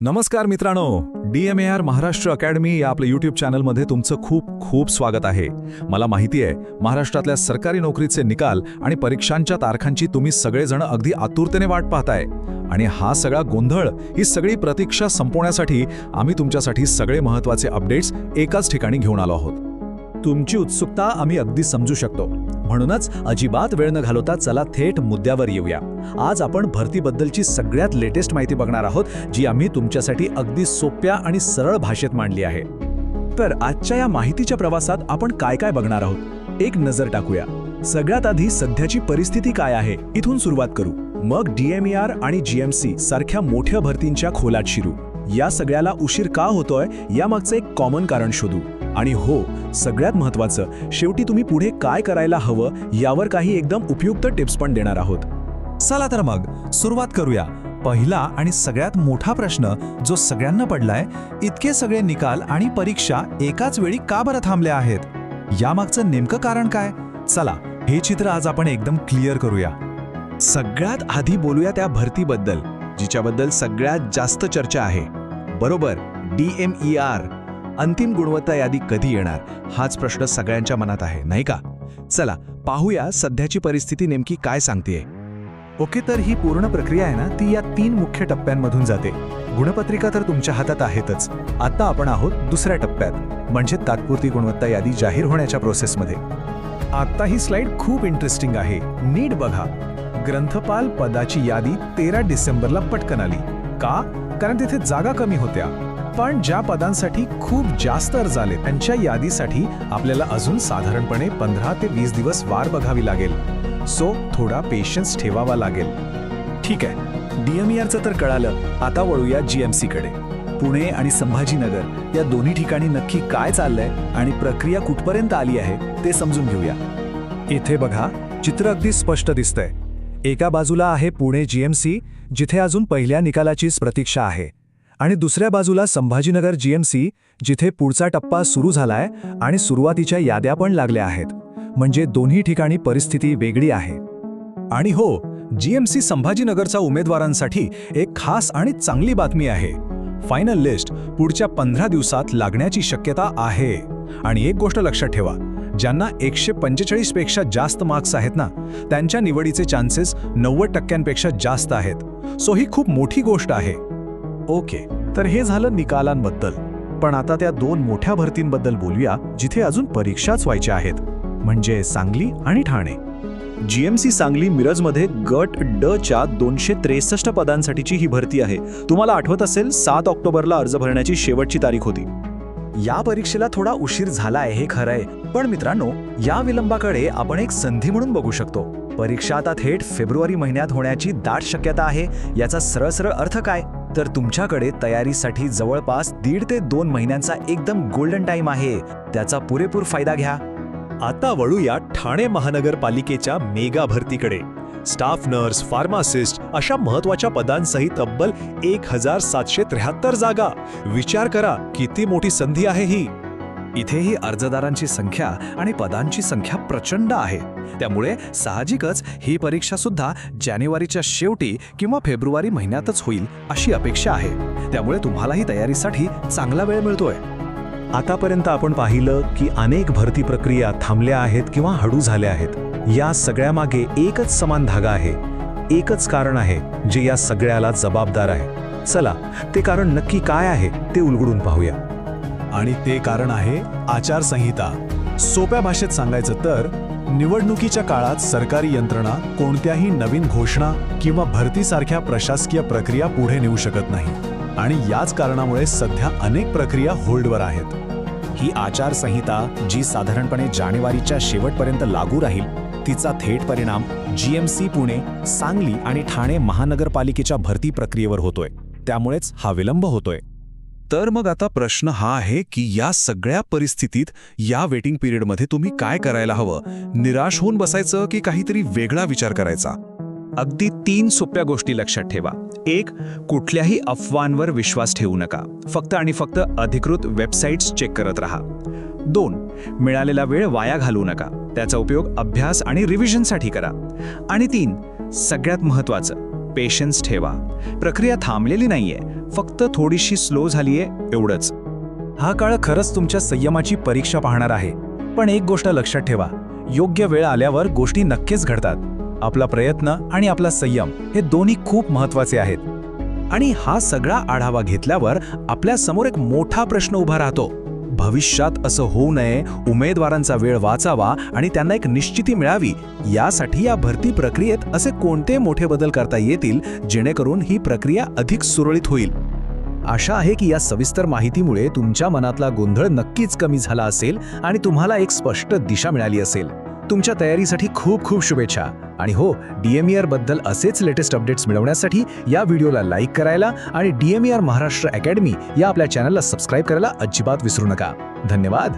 नमस्कार मित्रांनो, DMAR Maharashtra academy या आपल्या यूट्यूब चॅनलमध्ये तुमचं खूप खूप स्वागत आहे. मला माहिती आहे, महाराष्ट्रातल्या सरकारी नोकरीचे निकाल आणि परीक्षांच्या तारखांची तुम्ही सगळेजण अगदी आतुरतेने वाट पाहताय. आणि हा सगळा गोंधळ, ही सगळी प्रतीक्षा संपवण्यासाठी आम्ही तुमच्यासाठी सगळे महत्त्वाचे अपडेट्स एकाच ठिकाणी घेऊन आलो आहोत. तुमची उत्सुकता आम्ही अगदी समजू शकतो. म्हणूनच अजिबात वेळ न घालवता चला थेट मुद्द्यावर येऊया. आज आपण भरतीबद्दलची सगळ्यात लेटेस्ट माहिती बघणार आहोत, जी आम्ही तुमच्यासाठी अगदी सोप्या आणि सरळ भाषेत मांडली आहे. तर आजच्या या माहितीच्या प्रवासात आपण काय काय बघणार आहोत, एक नजर टाकूया. सगळ्यात आधी सध्याची परिस्थिती काय आहे इथून सुरुवात करू. मग DMAR आणि GMC सारख्या मोठ्या भरतींच्या खोलात शिरू. या सगळ्याला उशीर का होतोय यामागचं एक कॉमन कारण शोधू. आणि हो, सगळ्यात महत्त्वाचं, शेवटी तुम्ही पुढे काय करायला हवं यावर काही एकदम उपयुक्त टिप्स पण देणार आहोत. चला तर मग सुरुवात करूया. पहिला आणि सगळ्यात मोठा प्रश्न जो सगळ्यांना पडलाय, इतके सगळे निकाल आणि परीक्षा एकाच वेळी का बरं थांबल्या आहेत? यामागचं नेमकं कारण काय? चला, हे चित्र आज आपण एकदम क्लिअर करूया. सगळ्यात आधी बोलूया त्या भरतीबद्दल जिच्याबद्दल सगळ्यात जास्त चर्चा आहे. बरोबर, DMAR. अंतिम गुणवत्ता यादी कधी येणार हाच प्रश्न सगळ्यांच्या मनात आहे, नाही का? चला पाहूया सध्याची परिस्थिती नेमकी काय सांगतेय. ओके, तर ही पूर्ण प्रक्रिया आहे ना, ती या 3 मुख्य टप्प्यांमधून जाते. गुणपत्रिका तर तुमच्या हातात आहेतच. आता आपण आहोत दुसऱ्या टप्प्यात, म्हणजे तात्पुरती गुणवत्ता यादी जाहीर होण्याच्या प्रोसेसमध्ये. आता ही स्लाइड खूप इंटरेस्टिंग आहे, नीट बघा. ग्रंथपाल पदाची यादी 13 डिसेंबरला पटकन आली. का? कारण तिथे जागा कमी होत्या. पण ज्या पदांसाठी खूप जास्त अर्ज आले त्यांच्या यादीसाठी आपल्याला अजून साधारणपणे 15 ते 20 दिवस वाट बघावी लागेल. सो थोडा पेशन्स ठेवावा लागेल. ठीक आहे, DMARचं तर कळालं. आता वळूया GMC कडे. पुणे आणि संभाजीनगर या दोन्ही ठिकाणी नक्की काय चाललंय आणि प्रक्रिया कुठपर्यंत आली आहे ते समजून घेऊया. इथे बघा, चित्र अगदी स्पष्ट दिसतंय. एका बाजूला आहे पुणे GMC, जिथे अजून पहिल्या निकालाचीच प्रतीक्षा आहे, आणि दुसऱ्या बाजूला संभाजीनगर GMC, जिथे पुढचा टप्पा सुरू झालाय आणि सुरुवातीच्या याद्या पण लागल्या आहेत. म्हणजे दोन्ही ठिकाणी परिस्थिती वेगळी आहे. आणि हो, GMC संभाजीनगरच्या उमेदवारांसाठी एक खास आणि चांगली बातमी आहे. फायनल लिस्ट पुढच्या 15 दिवसात लागण्याची शक्यता आहे. आणि एक गोष्ट लक्षात ठेवा, ज्यांना 145 पेक्षा जास्त मार्क्स आहेत ना, त्यांच्या निवडीचे चान्सेस 90% जास्त आहेत. सो ही खूप मोठी गोष्ट आहे. ओके, तर हे झालं निकालांबद्दल. पण आता त्या 2 मोठ्या भरतींबद्दल बोलूया जिथे अजून परीक्षाच व्हायच्या आहेत, म्हणजे सांगली आणि ठाणे. GMC सांगली मिरजमध्ये गट ड च्या 263 पदांसाठीची ही भरती आहे. तुम्हाला आठवत असेल, 7 ऑक्टोबरला अर्ज भरण्याची शेवटची तारीख होती. या परीक्षेला थोडा उशीर झालाय, हे खरंय. पण मित्रांनो, या विलंबाकडे आपण एक संधी म्हणून बघू शकतो. परीक्षा आता थेट फेब्रुवारी महिन्यात होण्याची दाट शक्यता आहे. याचा सरळ अर्थ काय? तर तुमच्याकडे तयारीसाठी जवळपास 1.5 ते 2 महिन्यांचा एकदम गोल्डन टाइम आहे. त्याचा पुरेपूर फायदा घ्या. आता वळूया ठाणे महानगरपालिकेच्या मेगा भरतीकडे. स्टाफ नर्स, फार्मासिस्ट अशा महत्त्वाच्या पदांसहित तब्बल 1773 जागा. विचार करा, किती मोठी संधी आहे ही. इथेही अर्जदारांची संख्या आणि पदांची संख्या प्रचंड आहे. त्यामुळे साहजिकच ही परीक्षा सुद्धा जानेवारीच्या शेवटी किंवा फेब्रुवारी महिन्यातच होईल अशी अपेक्षा आहे. त्यामुळे तुम्हालाही तयारीसाठी चांगला वेळ मिळतोय. आतापर्यंत आपण पाहिलं की अनेक भरती प्रक्रिया थांबल्या आहेत किंवा हळू झाल्या आहेत. या सगळ्यामागे एकच समान धागा आहे, एकच कारण आहे जे या सगळ्याला जबाबदार आहे. चला, ते कारण नक्की काय आहे ते उलगडून पाहूया. आणि ते कारण आहे आचारसंहिता. सोप्या भाषेत सांगायचं तर, निवडणुकीच्या काळात सरकारी यंत्रणा कोणत्याही नवीन घोषणा किंवा भरतीसारख्या प्रशासकीय प्रक्रिया पुढे नेऊ शकत नाही. आणि याच कारणामुळे सध्या अनेक प्रक्रिया होल्डवर आहेत. ही आचारसंहिता, जी साधारणपणे जानेवारीच्या शेवटपर्यंत लागू राहील, तिचा थेट परिणाम GMC पुणे, सांगली आणि ठाणे महानगरपालिकेच्या भरती प्रक्रियेवर होतोय. त्यामुळेच हा विलंब होतोय. तर मग आता प्रश्न हा आहे की या सगळ्या परिस्थितीत, या वेटिंग पिरियडमध्ये तुम्ही काय करायला हवं? निराश होऊन बसायचं की काहीतरी वेगळा विचार करायचा? अगदी 3 सोप्या गोष्टी लक्षात ठेवा. 1. कुठल्याही अफवांवर विश्वास ठेवू नका. फक्त आणि फक्त अधिकृत वेबसाईट्स चेक करत राहा. 2. मिळालेला वेळ वाया घालवू नका. त्याचा उपयोग अभ्यास आणि रिव्हिजनसाठी करा. आणि 3. सगळ्यात महत्त्वाचं, पेशन्स ठेवा. प्रक्रिया थांबलेली नाहीये, फक्त थोडीशी स्लो झालीये एवढंच. हा काळ खरंच तुमच्या संयमाची परीक्षा पाहणार आहे. पण एक गोष्ट लक्षात ठेवा, योग्य वेळ आल्यावर गोष्टी नक्कीच घडतात. आपला प्रयत्न आणि आपला संयम हे दोन्ही खूप महत्त्वाचे आहेत. आणि हा सगळा आढावा घेतल्यावर आपल्या समोर एक मोठा प्रश्न उभा राहतो. भविष्यात असं होऊ नये, उमेदवारांचा वेळ वाचावा आणि त्यांना एक निश्चिती मिळावी, यासाठी या भरती प्रक्रियेत असे कोणते मोठे बदल करता येतील जेणेकरून ही प्रक्रिया अधिक सुरळीत होईल. आशा आहे की या सविस्तर माहितीमुळे तुमच्या मनातला गोंधळ नक्कीच कमी झाला असेल आणि तुम्हाला एक स्पष्ट दिशा मिळाली असेल. तुमच्या तयारीसाठी खूप खूप शुभेच्छा. आणि हो, DMER बद्दल असेच लेटेस्ट अपडेट्स मिळवण्यासाठी या व्हिडिओला लाईक करायला आणि DMER महाराष्ट्र अकॅडमी या आपल्या चॅनलला सबस्क्राईब करायला अजिबात विसरू नका. धन्यवाद.